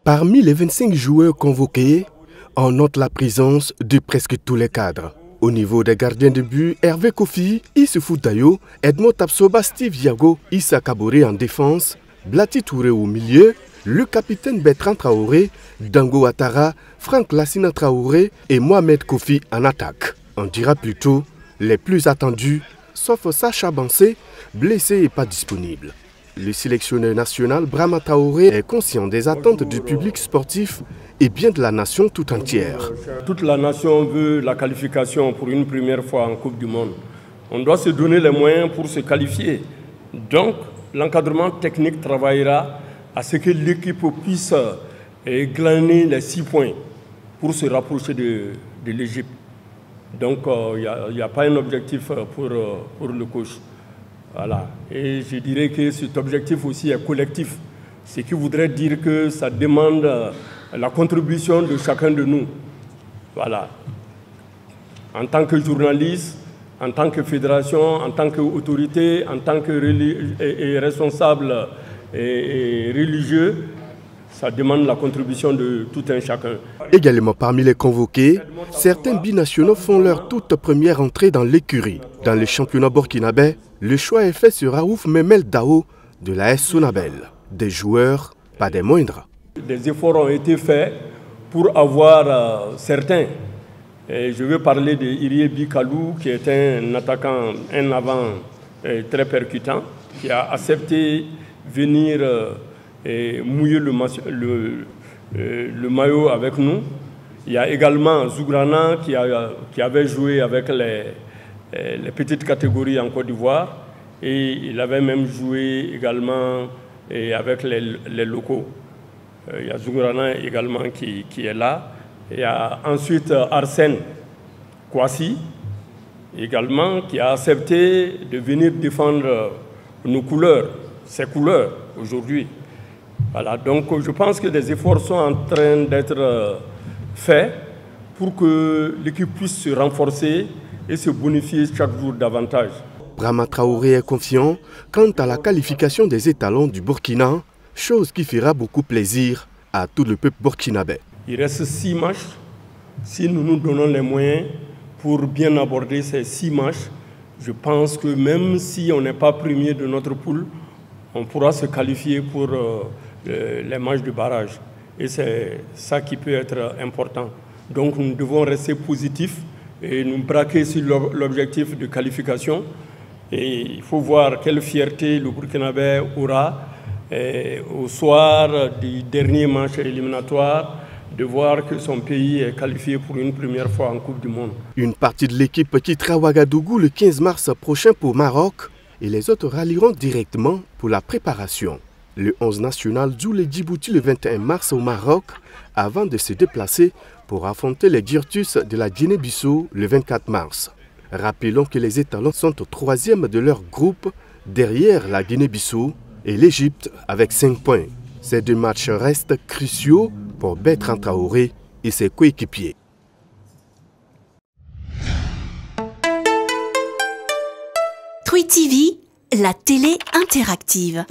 Parmi les 25 joueurs convoqués, on note la présence de presque tous les cadres. Au niveau des gardiens de but, Hervé Kofi, Issoufou Dayo, Edmond Tapsoba, Steve Yago, Issa Kaboré en défense, Blati Touré au milieu, le capitaine Bertrand Traoré, Dango Ouattara, Franck Lassina Traoré et Mohamed Kofi en attaque. On dira plutôt les plus attendus, sauf Sacha Bansé, blessé et pas disponible. Le sélectionneur national Brahma Traoré est conscient des attentes du public sportif et bien de la nation tout entière. Toute la nation veut la qualification pour une première fois en Coupe du Monde. On doit se donner les moyens pour se qualifier. Donc, l'encadrement technique travaillera à ce que l'équipe puisse glaner les 6 points pour se rapprocher de l'Égypte. Donc, il n'y a pas un objectif pour le coach. Voilà. Et je dirais que cet objectif aussi est collectif. Ce qui voudrait dire que ça demande la contribution de chacun de nous. Voilà. En tant que journaliste, en tant que fédération, en tant qu'autorité, en tant que responsable et religieux, ça demande la contribution de tout un chacun. Également parmi les convoqués, certains binationaux font leur toute première entrée dans l'écurie. Dans le championnat burkinabé, le choix est fait sur Raouf Memel Dao de la S Sonabel. Des joueurs, pas des moindres. Des efforts ont été faits pour avoir certains. Et je veux parler de Irie Bikalou, qui est un attaquant, un avant très percutant, qui a accepté venir mouiller le maillot avec nous. Il y a également Zougrana qui avait joué avec les petites catégories en Côte d'Ivoire et il avait même joué également avec les locaux. Il y a Zougrana également qui est là. Il y a ensuite Arsène Kouassi également qui a accepté de venir défendre nos couleurs, ses couleurs aujourd'hui. Voilà, donc je pense que des efforts sont en train d'être faits pour que l'équipe puisse se renforcer et se bonifier chaque jour davantage. Brahma Traoré est confiant quant à la qualification des étalons du Burkina, chose qui fera beaucoup plaisir à tout le peuple burkinabé. Il reste 6 matchs. Si nous nous donnons les moyens pour bien aborder ces 6 matchs, je pense que même si on n'est pas premier de notre poule, on pourra se qualifier pour les matchs de barrage. Et c'est ça qui peut être important. Donc nous devons rester positifs et nous braquer sur l'objectif de qualification. Et il faut voir quelle fierté le Burkinabé aura au soir du dernier match éliminatoire, de voir que son pays est qualifié pour une première fois en Coupe du Monde. Une partie de l'équipe quittera Ouagadougou le 15 mars prochain pour Maroc et les autres rallieront directement pour la préparation. Le 11 national joue le Djibouti le 21 mars au Maroc avant de se déplacer pour affronter les Girtus de la Guinée-Bissau le 24 mars. Rappelons que les étalons sont au 3e de leur groupe derrière la Guinée-Bissau et l'Égypte avec 5 points. Ces 2 matchs restent cruciaux pour Bertrand Traoré et ses coéquipiers. Twi TV, la télé interactive.